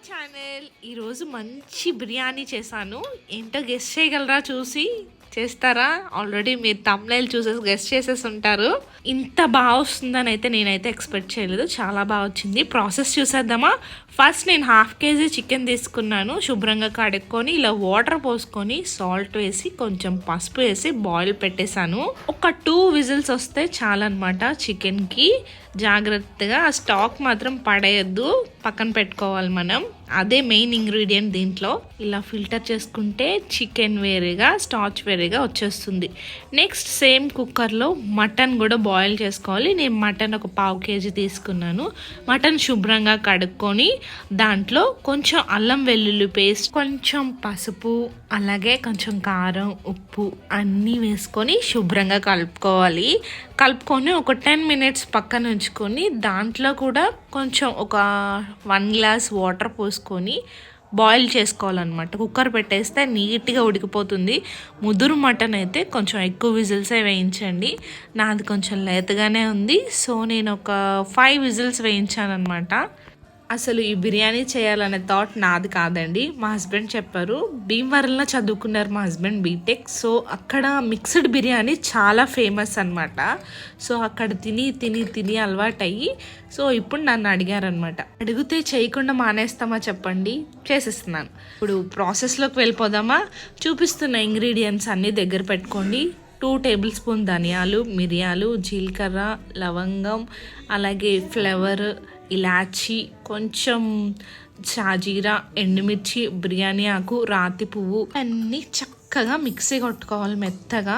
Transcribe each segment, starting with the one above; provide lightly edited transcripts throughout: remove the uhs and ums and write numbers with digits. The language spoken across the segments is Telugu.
ఛానల్ ఈరోజు మంచి బిర్యానీ చేశాను. ఏంటో గెస్ట్ చేయగలరా? చూసి చేస్తారా? ఆల్రెడీ మీరు థంబ్నెయిల్ చూసేసి గెస్ట్ చేసేసి ఉంటారు. ఇంత బాగా వస్తుందని అయితే నేనైతే ఎక్స్పెక్ట్ చేయలేదు. చాలా బాగా వచ్చింది. ప్రాసెస్ చూసేద్దామా? ఫస్ట్ నేను 1/2 kg చికెన్ తీసుకున్నాను. శుభ్రంగా కడుక్కొని ఇలా వాటర్ పోసుకొని సాల్ట్ వేసి కొంచెం పసుపు వేసి బాయిల్ పెట్టేశాను. ఒక 2 విజిల్స్ వస్తే చాలన్నమాట చికెన్కి. జాగ్రత్తగా ఆ స్టాక్ మాత్రం పడేయద్దు, పక్కన పెట్టుకోవాలి మనం. అదే మెయిన్ ఇంగ్రీడియంట్ దీంట్లో. ఇలా ఫిల్టర్ చేసుకుంటే చికెన్ వేరేగా స్టార్చ్ వేరేగా వచ్చేస్తుంది. నెక్స్ట్ సేమ్ కుక్కర్లో మటన్ కూడా బాయిల్ చేసుకోవాలి. నేను మటన్ ఒక 1/2 kg తీసుకున్నాను. మటన్ శుభ్రంగా కడుక్కొని దాంట్లో కొంచెం అల్లం వెల్లుల్లి పేస్ట్, కొంచెం పసుపు, అలాగే కొంచెం కారం, ఉప్పు అన్నీ వేసుకొని శుభ్రంగా కలుపుకొని ఒక 10 minutes పక్కన ఉంచుకొని దాంట్లో కూడా కొంచెం ఒక 1 glass వాటర్ పోసుకొని బాయిల్ చేసుకోవాలన్నమాట. కుక్కర్ పెట్టేస్తే నీట్గా ఉడికిపోతుంది. ముదురు మటన్ అయితే కొంచెం ఎక్కువ విజిల్సే వేయించండి. నాది కొంచెం లేతగానే ఉంది, సో నేను ఒక 5 విజిల్స్ వేయించాను అనమాట. అసలు ఈ బిర్యానీ చేయాలనే థాట్ నాది కాదండి, మా హస్బెండ్ చెప్పారు. భీమవరంలో చదువుకున్నారు మా హస్బెండ్ బీటెక్. సో అక్కడ మిక్స్డ్ బిర్యానీ చాలా ఫేమస్ అనమాట. సో అక్కడ తిని అలవాటయ్యి సో ఇప్పుడు నన్ను అడిగారనమాట. అడిగితే చేయకుండా మానేస్తామా చెప్పండి? చేసేస్తున్నాను. ఇప్పుడు ప్రాసెస్లోకి వెళ్ళిపోదామా? చూపిస్తున్న ఇంగ్రీడియంట్స్ అన్నీ దగ్గర పెట్టుకోండి. 2 tablespoon ధనియాలు, మిరియాలు, జీలకర్ర, లవంగం, అలాగే ఫ్లేవర్, ఇలాచి, కొంచెం షాజీరా, ఎండుమిర్చి, బిర్యానీ ఆకు, రాతి పువ్వు అన్నీ చక్కగా మిక్సీ కొట్టుకోవాలి మెత్తగా.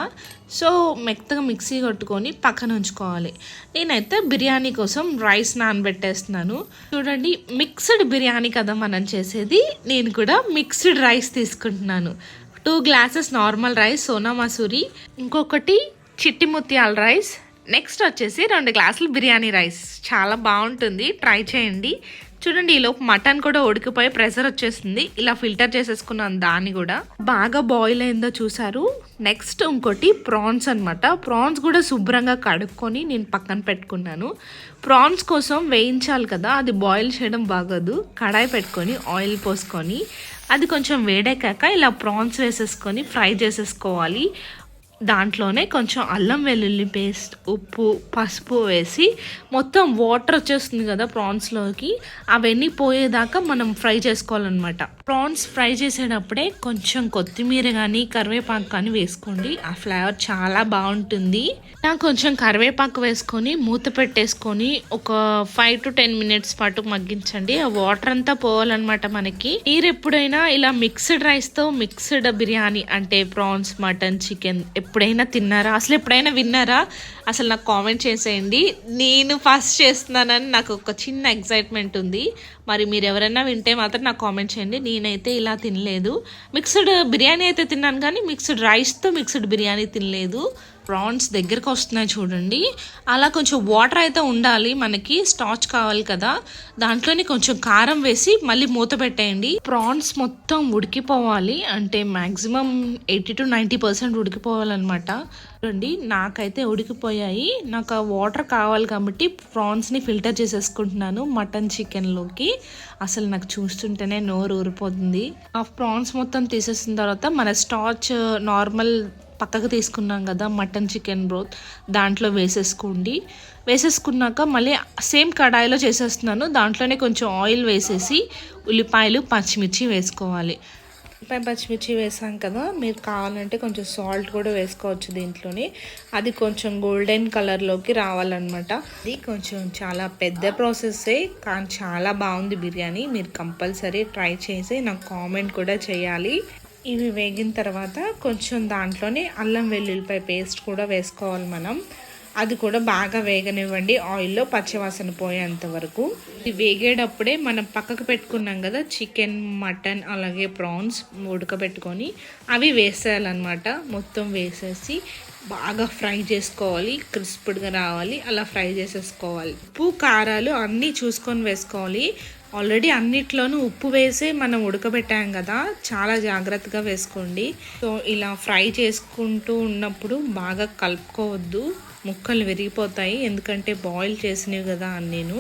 సో మెత్తగా మిక్సీ కొట్టుకొని పక్కన ఉంచుకోవాలి. నేనైతే బిర్యానీ కోసం రైస్ నానబెట్టేస్తున్నాను. చూడండి, మిక్స్డ్ బిర్యానీ కదా మనం చేసేది. నేను కూడా మిక్స్డ్ రైస్ తీసుకుంటున్నాను. 2 glasses normal rice, Sona Masoori, ఇంకొకటి చిట్టి ముత్యాల రైస్, నెక్స్ట్ వచ్చేసి 2 glasses బిర్యానీ రైస్. చాలా బాగుంటుంది, ట్రై చేయండి. చూడండి, ఈలోపు మటన్ కూడా ఉడికిపోయి ప్రెషర్ వచ్చేస్తుంది. ఇలా ఫిల్టర్ చేసేసుకున్నాను దాన్ని కూడా. బాగా బాయిల్ అయిందో చూసారు. నెక్స్ట్ ఇంకోటి ప్రాన్స్ అనమాట. ప్రాన్స్ కూడా శుభ్రంగా కడుక్కొని నేను పక్కన పెట్టుకున్నాను. ప్రాన్స్ కోసం వేయించాలి కదా, అది బాయిల్ చేయడం బాగోదు. కడాయి పెట్టుకొని ఆయిల్ పోసుకొని అది కొంచెం వేడెక్కాక ఇలా ప్రాన్స్ వేసేసుకొని ఫ్రై చేసేసుకోవాలి. దాంట్లోనే కొంచెం అల్లం వెల్లుల్లి పేస్ట్, ఉప్పు, పసుపు వేసి మొత్తం వాటర్ వచ్చేస్తుంది కదా ప్రాన్స్లోకి, అవన్నీ పోయేదాకా మనం ఫ్రై చేసుకోవాలన్నమాట. ప్రాన్స్ ఫ్రై చేసేటప్పుడే కొంచెం కొత్తిమీర కానీ కరివేపాకు కానీ వేసుకోండి. ఆ ఫ్లేవర్ చాలా బాగుంటుంది. నాకు కొంచెం కరివేపాకు వేసుకొని మూత పెట్టేసుకొని ఒక 5 to 10 minutes పాటు మగ్గించండి. ఆ వాటర్ అంతా పోవాలన్నమాట మనకి. మీరు ఎప్పుడైనా ఇలా మిక్స్డ్ రైస్తో మిక్స్డ్ బిర్యానీ అంటే ప్రాన్స్, మటన్, చికెన్ ఎప్పుడైనా తిన్నారా? అసలు ఎప్పుడైనా విన్నారా? అసలు నాకు కామెంట్ చేసేయండి. నేను ఫస్ట్ చేస్తున్నానని నాకు ఒక చిన్న ఎక్సైట్మెంట్ ఉంది. మరి మీరు ఎవరైనా వింటే మాత్రం నాకు కామెంట్ చేయండి. నేనైతే ఇలా తినలేదు. మిక్స్డ్ బిర్యానీ అయితే తిన్నాను కానీ మిక్స్డ్ రైస్తో మిక్స్డ్ బిర్యానీ తినలేదు. ప్రాన్స్ దగ్గరకు వస్తున్నాయి చూడండి. అలా కొంచెం వాటర్ అయితే ఉండాలి, మనకి స్టార్చ్ కావాలి కదా. దాంట్లోనే కొంచెం కారం వేసి మళ్ళీ మూత పెట్టేయండి. ప్రాన్స్ మొత్తం ఉడికిపోవాలి, అంటే మ్యాక్సిమం 80 to 90% ఉడికిపోవాలన్నమాట. చూడండి, నాకైతే ఉడికిపోయాయి. నాకు ఆ వాటర్ కావాలి కాబట్టి ప్రాన్స్ని ఫిల్టర్ చేసేసుకుంటున్నాను మటన్ చికెన్లోకి. అసలు నాకు చూస్తుంటేనే నోరు ఊరిపోతుంది. ఆ ప్రాన్స్ మొత్తం తీసేసిన తర్వాత మన స్టార్చ్ నార్మల్ పక్కకు తీసుకున్నాం కదా మటన్ చికెన్ బ్రోత్, దాంట్లో వేసేసుకున్నాక మళ్ళీ సేమ్ కడాయిలో చేసేస్తున్నాను. దాంట్లోనే కొంచెం ఆయిల్ వేసేసి ఉల్లిపాయలు, పచ్చిమిర్చి వేసుకోవాలి. ఉల్లిపాయ పచ్చిమిర్చి వేసాం కదా, మీరు కావాలంటే కొంచెం సాల్ట్ కూడా వేసుకోవచ్చు దీంట్లోనే. అది కొంచెం గోల్డెన్ కలర్లోకి రావాలన్నమాట. ఇది కొంచెం చాలా పెద్ద ప్రాసెస్సే కానీ చాలా బాగుంది బిర్యానీ. మీరు కంపల్సరీ ట్రై చేసి నాకు కామెంట్ కూడా చేయాలి. ఇవి వేగిన తర్వాత కొంచెం దాంట్లోనే అల్లం వెల్లుల్లిపాయ పేస్ట్ కూడా వేసుకోవాలి మనం. అది కూడా బాగా వేగనివ్వండి ఆయిల్లో, పచ్చివాసన పోయేంత వరకు. ఇది వేగేటప్పుడే మనం పక్కకు పెట్టుకున్నాం కదా చికెన్, మటన్, అలాగే ప్రాన్స్ ఉడకబెట్టుకొని అవి వేసేయాలన్నమాట. మొత్తం వేసేసి బాగా ఫ్రై చేసుకోవాలి, క్రిస్ప్డ్గా రావాలి. అలా ఫ్రై చేసేసుకోవాలి. ఉప్పు, కారాలు అన్నీ చూసుకొని వేసుకోవాలి. ఆల్రెడీ అన్నిట్లోనూ ఉప్పు వేసి మనం ఉడకబెట్టాం కదా, చాలా జాగ్రత్తగా వేసుకోండి. సో ఇలా ఫ్రై చేసుకుంటూ ఉన్నప్పుడు బాగా కలుపుకోవద్దు, ముక్కలు విరిగిపోతాయి. ఎందుకంటే బాయిల్ చేసినవి కదా అని నేను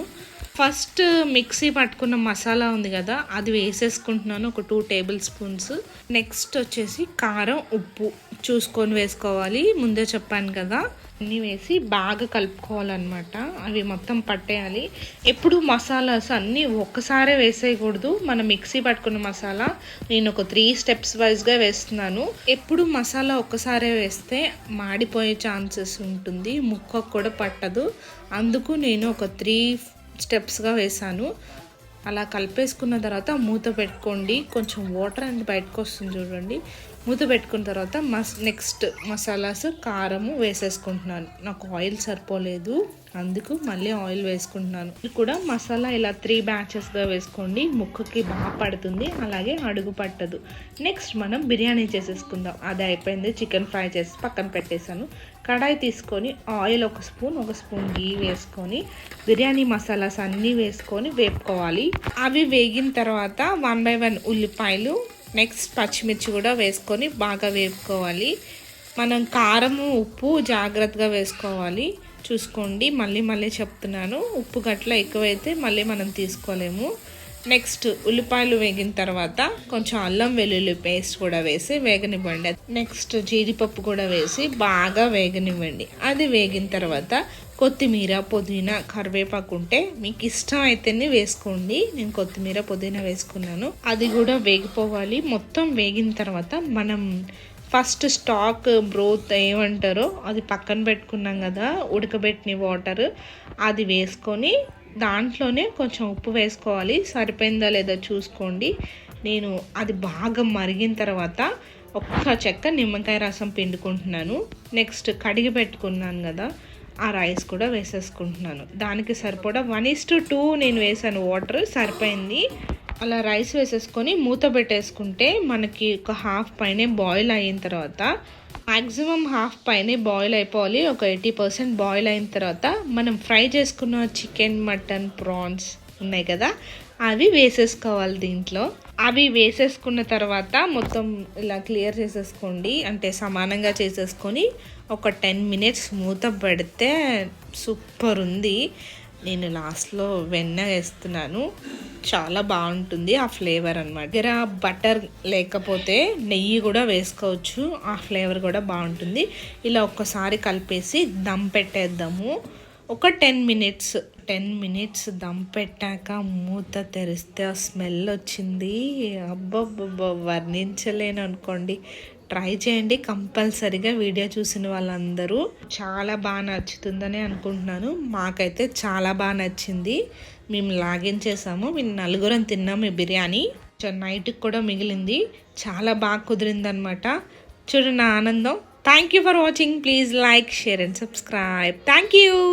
ఫస్ట్ మిక్సీ పట్టుకున్న మసాలా ఉంది కదా, అది వేసేసుకుంటున్నాను, ఒక 2 టేబుల్ స్పూన్స్. నెక్స్ట్ వచ్చేసి కారం, ఉప్పు చూసుకొని వేసుకోవాలి, ముందే చెప్పాను కదా. అన్నీ వేసి బాగా కలుపుకోవాలన్నమాట, అవి మొత్తం పట్టేయాలి. ఎప్పుడు మసాలాస్ అన్నీ ఒక్కసారే వేసేయకూడదు. మనం మిక్సీ పట్టుకున్న మసాలా నేను ఒక 3 స్టెప్స్ వైజ్గా వేస్తున్నాను. ఎప్పుడు మసాలా ఒక్కసారే వేస్తే మాడిపోయే ఛాన్సెస్ ఉంటుంది, ముక్కకు కూడా పట్టదు. అందుకు నేను ఒక 3 స్టెప్స్గా వేసాను. అలా కలిపేసుకున్న తర్వాత మూత పెట్టుకోండి, కొంచెం వాటర్ అనేది బయటకు వస్తుంది చూడండి. మూత పెట్టుకున్న తర్వాత నెక్స్ట్ మసాలాస్, కారము వేసేసుకుంటున్నాను. నాకు ఆయిల్ సరిపోలేదు, అందుకు మళ్ళీ ఆయిల్ వేసుకుంటున్నాను. ఇది కూడా మసాలా ఇలా 3 బ్యాచెస్గా వేసుకోండి, ముక్కకి బాగా పడుతుంది, అలాగే అడుగు పట్టదు. నెక్స్ట్ మనం బిర్యానీ చేసేసుకుందాం. అది అయిపోయింది, చికెన్ ఫ్రై చేసి పక్కన పెట్టేశాను. కడాయి తీసుకొని ఆయిల్ ఒక స్పూన్ గీ వేసుకొని బిర్యానీ మసాలాస్ అన్నీ వేసుకొని వేపుకోవాలి. అవి వేగిన తర్వాత 1 by 1 ఉల్లిపాయలు, నెక్స్ట్ పచ్చిమిర్చి కూడా వేసుకొని బాగా వేపుకోవాలి. మనం కారము, ఉప్పు జాగ్రత్తగా వేసుకోవాలి, చూసుకోండి. మళ్ళీ చెప్తున్నాను, ఉప్పు గట్ల ఎక్కువైతే మళ్ళీ మనం తీసుకోలేము. నెక్స్ట్ ఉల్లిపాయలు వేగిన తర్వాత కొంచెం అల్లం వెల్లుల్లి పేస్ట్ కూడా వేసి వేగనివ్వండి. నెక్స్ట్ జీడిపప్పు కూడా వేసి బాగా వేగనివ్వండి. అది వేగిన తర్వాత కొత్తిమీర, పుదీనా, కరివేపాకు ఉంటే మీకు ఇష్టం అయితేనే వేసుకోండి. నేను కొత్తిమీర, పుదీనా వేసుకున్నాను. అది కూడా వేగిపోవాలి. మొత్తం వేగిన తర్వాత మనం ఫస్ట్ స్టాక్ బ్రోత్ ఏమంటారో అది పక్కన పెట్టుకున్నాం కదా, ఉడకబెట్టిన వాటర్, అది వేసుకొని దాంట్లోనే కొంచెం ఉప్పు వేసుకోవాలి, సరిపోయిందా లేదా చూసుకోండి. నేను అది బాగా మరిగిన తర్వాత ఒక్క చెక్క నిమ్మకాయ రసం పిండుకుంటున్నాను. నెక్స్ట్ కడిగి పెట్టుకున్నాను కదా, ఆ రైస్ కూడా వేసేసుకుంటున్నాను. దానికి సరిపడా 1:2 నేను వేసాను, వాటర్ సరిపోయింది. అలా రైస్ వేసేసుకొని మూత పెట్టేసుకుంటే మనకి ఒక హాఫ్ పైనే బాయిల్ అయిన తర్వాత, మ్యాక్సిమం హాఫ్ పైనే బాయిల్ అయిపోవాలి. ఒక 80% బాయిల్ అయిన తర్వాత మనం ఫ్రై చేసుకున్న చికెన్, మటన్, ప్రాన్స్ ఉన్నాయి కదా, అవి వేసేసుకోవాలి దీంట్లో. అవి వేసేసుకున్న తర్వాత మొత్తం ఇలా క్లియర్ చేసేసుకోండి, అంటే సమానంగా చేసేసుకొని ఒక 10 minutes మూత పెడితే సూపర్ ఉంది. నేను లాస్ట్లో వెన్న వేస్తున్నాను, చాలా బాగుంటుంది ఆ ఫ్లేవర్ అన్నమాట. దగ్గర బటర్ లేకపోతే నెయ్యి కూడా వేసుకోవచ్చు, ఆ ఫ్లేవర్ కూడా బాగుంటుంది. ఇలా ఒక్కసారి కలిపేసి దమ్ పెట్టేద్దాము. ఒక 10 minutes దమ్ పెట్టాక మూత తెరిస్తే ఆ స్మెల్ వచ్చింది, అబ్బబ్బబ్బా వర్ణించలేను అనుకోండి. ట్రై చేయండి కంపల్సరీగా, వీడియో చూసిన వాళ్ళందరూ. చాలా బాగా నచ్చుతుందని అనుకుంటున్నాను, మాకైతే చాలా బాగా నచ్చింది. మేము లాగిన్ చేసాము, మేము 4 తిన్నాము ఈ బిర్యానీ. నైట్కి కూడా మిగిలింది, చాలా బాగా కుదిరిందనమాట. చూడండి నా ఆనందం. Thank you for watching. Please like, share and subscribe. Thank you.